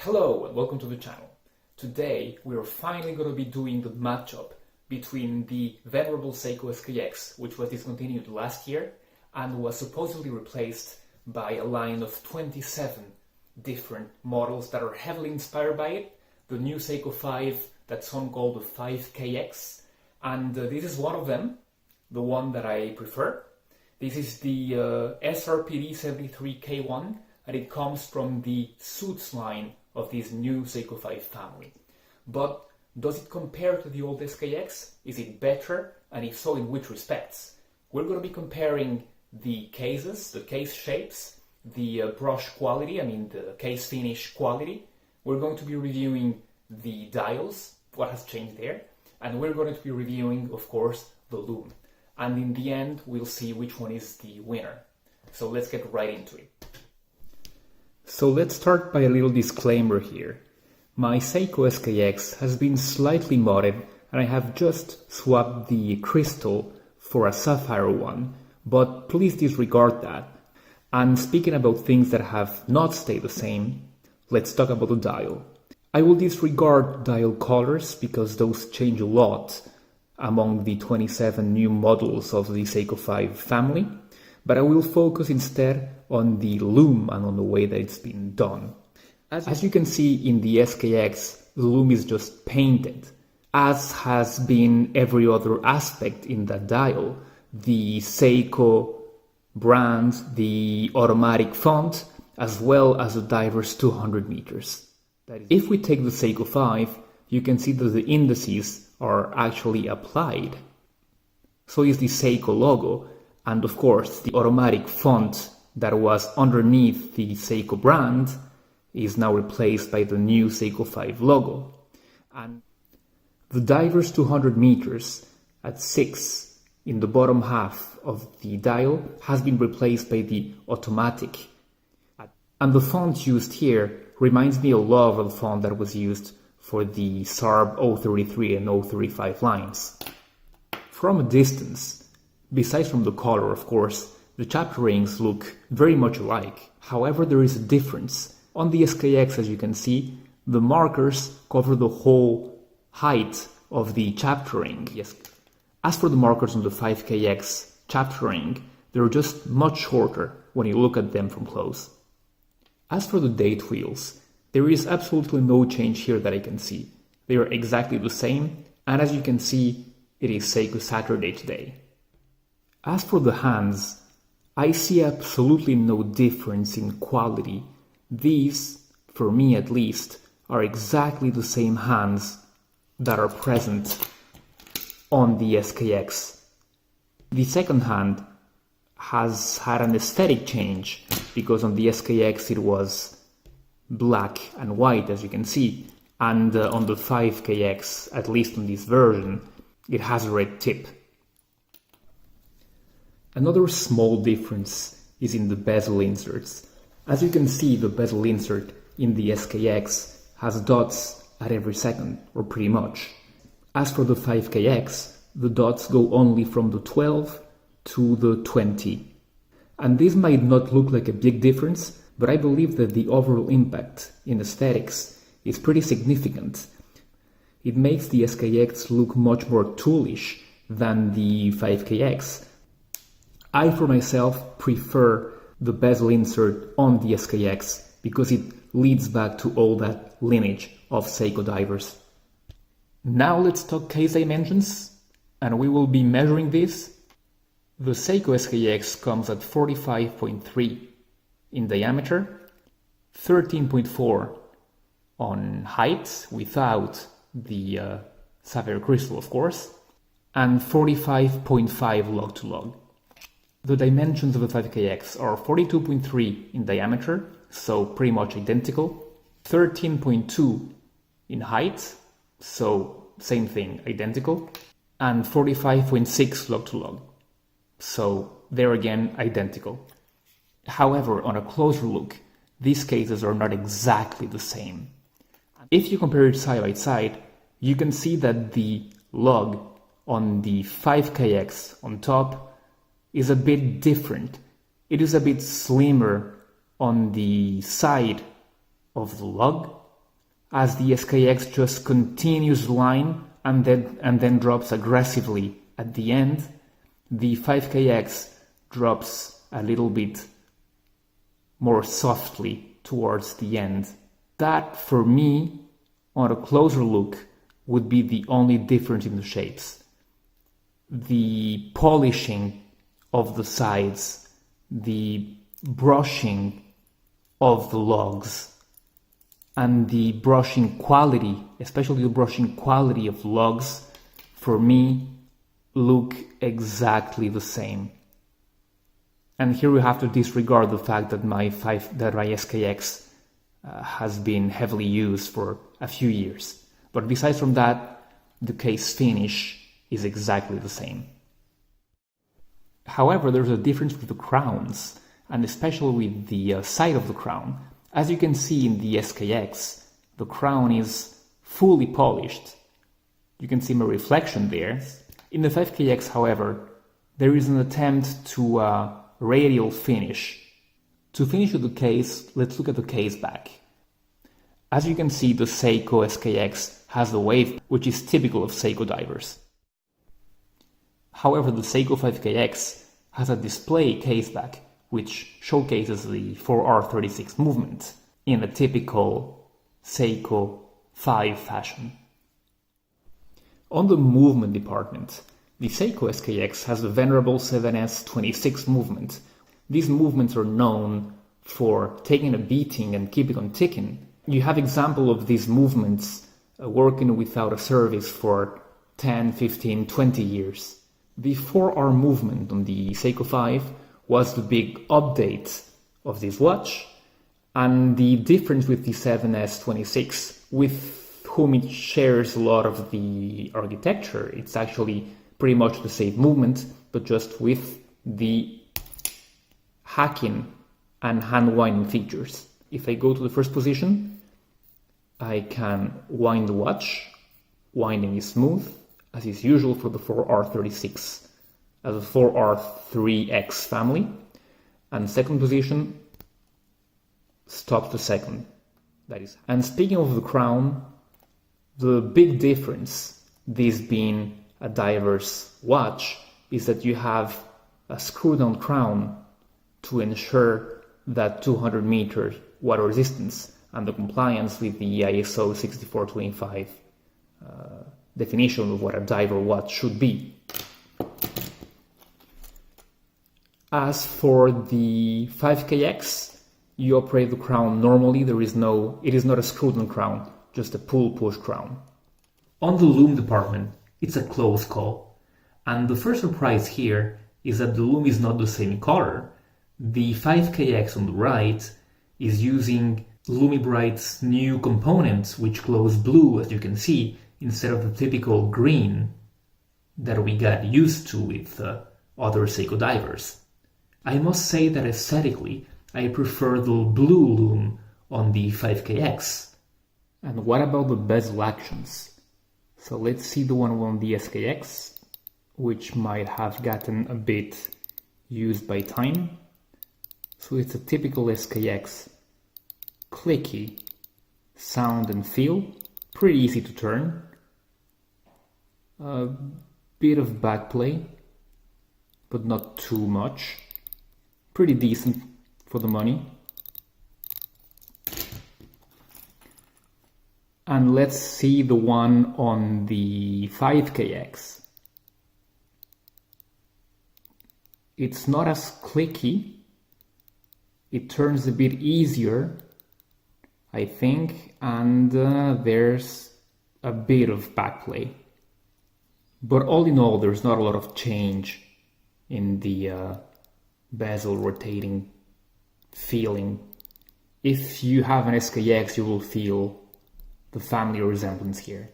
Hello and welcome to the channel. Today we are finally going to be doing the matchup between the venerable Seiko SKX, which was discontinued last year and was supposedly replaced by a line of 27 different models that are heavily inspired by it. The new Seiko 5 that some call the 5KX, and this is one of them, the one that I prefer. This is the SRPD73K1, and it comes from the Suits line of this new Seiko 5 family. But does it compare to the old SKX? Is it better? And if so, in which respects? We're going to be comparing the cases, the case shapes, the brush quality, the case finish quality. We're going to be reviewing the dials, what has changed there, and we're going to be reviewing, of course, the lume. And in the end, we'll see which one is the winner. So let's get right into it. So let's start by a little disclaimer here. My Seiko SKX has been slightly modded and I have just swapped the crystal for a sapphire one, but please disregard that. And speaking about things that have not stayed the same, let's talk about the dial. I will disregard dial colors because those change a lot among the 27 new models of the Seiko 5 family, but I will focus instead on the lume and on the way that it's been done. As you can see in the SKX, the lume is just painted, as has been every other aspect in that dial. The Seiko brand, the automatic font, as well as the diver's 200 meters. If we take the Seiko 5, you can see that the indices are actually applied. So is the Seiko logo, and of course the automatic font that was underneath the Seiko brand is now replaced by the new Seiko 5 logo. And the diver's 200 meters at 6 in the bottom half of the dial has been replaced by the automatic. And the font used here reminds me a lot of the font that was used for the SARB 033 and 035 lines. From a distance, besides from the color of course, the chapter rings look very much alike. However, there is a difference. On the SKX, as you can see, the markers cover the whole height of the chapter ring. Yes. As for the markers on the 5KX chapter ring, they're just much shorter when you look at them from close. As for the date wheels, there is absolutely no change here that I can see. They are exactly the same, and as you can see, it is Seiko Saturday today. As for the hands, I see absolutely no difference in quality. These, for me at least, are exactly the same hands that are present on the SKX. The second hand has had an aesthetic change because on the SKX it was black and white, as you can see, and on the 5KX, at least on this version, it has a red tip. Another small difference is in the bezel inserts. As you can see, the bezel insert in the SKX has dots at every second, or pretty much. As for the 5KX, the dots go only from the 12 to the 20. And this might not look like a big difference, but I believe that the overall impact in aesthetics is pretty significant. It makes the SKX look much more toolish than the 5KX. I, for myself, prefer the bezel insert on the SKX because it leads back to all that lineage of Seiko divers. Now let's talk case dimensions, and we will be measuring this. The Seiko SKX comes at 45.3 in diameter, 13.4 on height without the sapphire crystal of course, and 45.5 log to log. The dimensions of the 5KX are 42.3 in diameter, so pretty much identical, 13.2 in height, so same thing, identical, and 45.6 log to log, so there again, identical. However, on a closer look, these cases are not exactly the same. If you compare it side by side, you can see that the log on the 5KX on top is a bit different. It is a bit slimmer on the side of the lug as the SKX just continues the line and then drops aggressively at the end, the 5KX drops a little bit more softly towards the end. That, for me, on a closer look, would be the only difference in the shapes. The polishing of the sides, the brushing of the logs, and the brushing quality, especially the brushing quality of logs, for me, look exactly the same. And here we have to disregard the fact that my SKX has been heavily used for a few years. But besides from that, the case finish is exactly the same. However, there's a difference with the crowns, and especially with the side of the crown. As you can see in the SKX, the crown is fully polished. You can see my reflection there. In the 5KX, however, there is an attempt to radial finish. To finish with the case, let's look at the case back. As you can see, the Seiko SKX has the wave, which is typical of Seiko divers. However, the Seiko 5KX has a display case back, which showcases the 4R36 movement in a typical Seiko 5 fashion. On the movement department, the Seiko SKX has the venerable 7S26 movement. These movements are known for taking a beating and keeping on ticking. You have example of these movements working without a service for 10, 15, 20 years. The 4R movement on the Seiko 5 was the big update of this watch, and the difference with the 7S26, with whom it shares a lot of the architecture, it's actually pretty much the same movement, but just with the hacking and hand winding features. If I go to the first position, I can wind the watch. Winding is smooth, as is usual for the 4R36 as a 4R3X family. And second position, stop the second. That is. And speaking of the crown, the big difference, this being a diver's watch, is that you have a screw-down crown to ensure that 200 meter water resistance and the compliance with the ISO 6425 definition of what a diver watch should be. As for the 5KX, you operate the crown normally. It is not a screw-down crown, just a pull-push crown. On the loom department, it's a close call. And the first surprise here is that the loom is not the same color. The 5KX on the right is using Lumibrite's new components, which glows blue, as you can see, instead of the typical green that we got used to with other Seiko divers. I must say that aesthetically, I prefer the blue loom on the 5KX. And what about the bezel actions? So let's see the one on the SKX, which might have gotten a bit used by time. So it's a typical SKX, clicky sound and feel, pretty easy to turn, a bit of backplay, but not too much, pretty decent for the money. And let's see the one on the 5KX. It's not as clicky, it turns a bit easier, I think, and there's a bit of backplay. But all in all, there's not a lot of change in the bezel rotating feeling. If you have an SKX, you will feel the family resemblance here.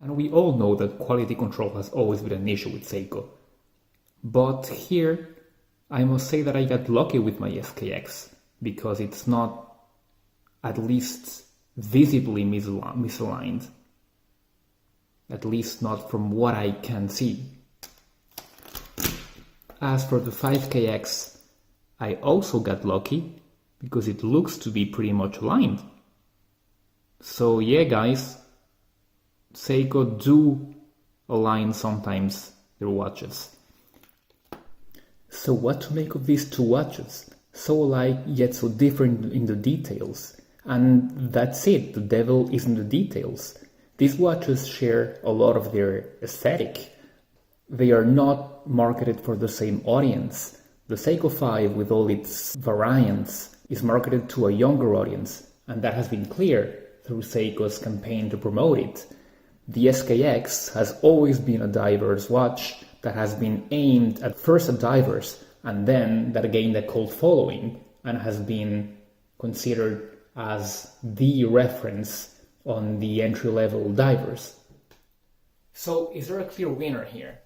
And we all know that quality control has always been an issue with Seiko. But here, I must say that I got lucky with my SKX, because it's not at least visibly misaligned. At least not from what I can see. As for the 5KX, I also got lucky, because it looks to be pretty much aligned. So yeah, guys, Seiko do align sometimes their watches. So what to make of these two watches? So alike yet so different in the details. And that's it, the devil is in the details. These watches share a lot of their aesthetic. They are not marketed for the same audience. The Seiko 5, with all its variants, is marketed to a younger audience, and that has been clear through Seiko's campaign to promote it. The SKX has always been a diver's watch that has been aimed at first at divers, and then that gained a cult following and has been considered as the reference on the entry-level divers. So is there a clear winner here?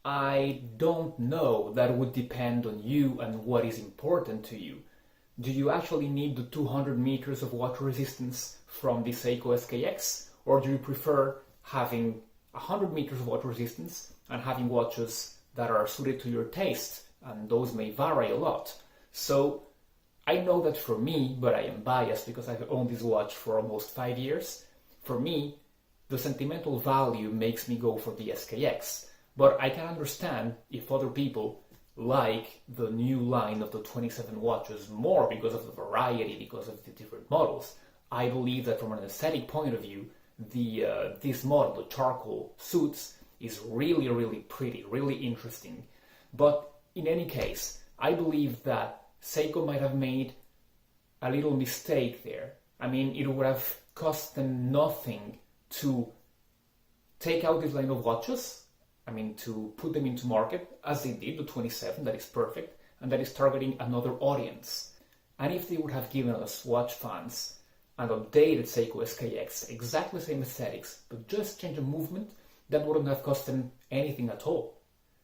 I don't know. That would depend on you and what is important to you. Do you actually need the 200 meters of water resistance from the Seiko SKX, or do you prefer having 100 meters of water resistance and having watches that are suited to your taste? And those may vary a lot. So I know that for me, but I am biased because I've owned this watch for almost 5 years, for me, the sentimental value makes me go for the SKX. But I can understand if other people like the new line of the 27 watches more because of the variety, because of the different models. I believe that from an aesthetic point of view, this model, the charcoal suits, is really, really pretty, really interesting. But in any case, I believe that Seiko might have made a little mistake there. I mean, it would have cost them nothing to take out this line of watches, to put them into market, as they did, the 27, that is perfect, and that is targeting another audience. And if they would have given us watch fans an updated Seiko SKX, exactly the same aesthetics, but just change the movement, that wouldn't have cost them anything at all.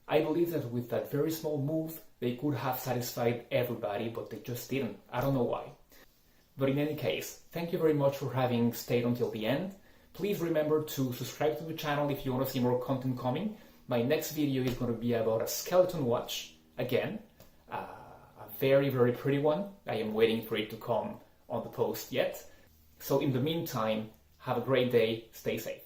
I believe that with that very small move, they could have satisfied everybody, but they just didn't. I don't know why. But in any case, thank you very much for having stayed until the end. Please remember to subscribe to the channel if you want to see more content coming. My next video is going to be about a skeleton watch, again, a very, very pretty one. I am waiting for it to come on the post yet. So in the meantime, have a great day, stay safe.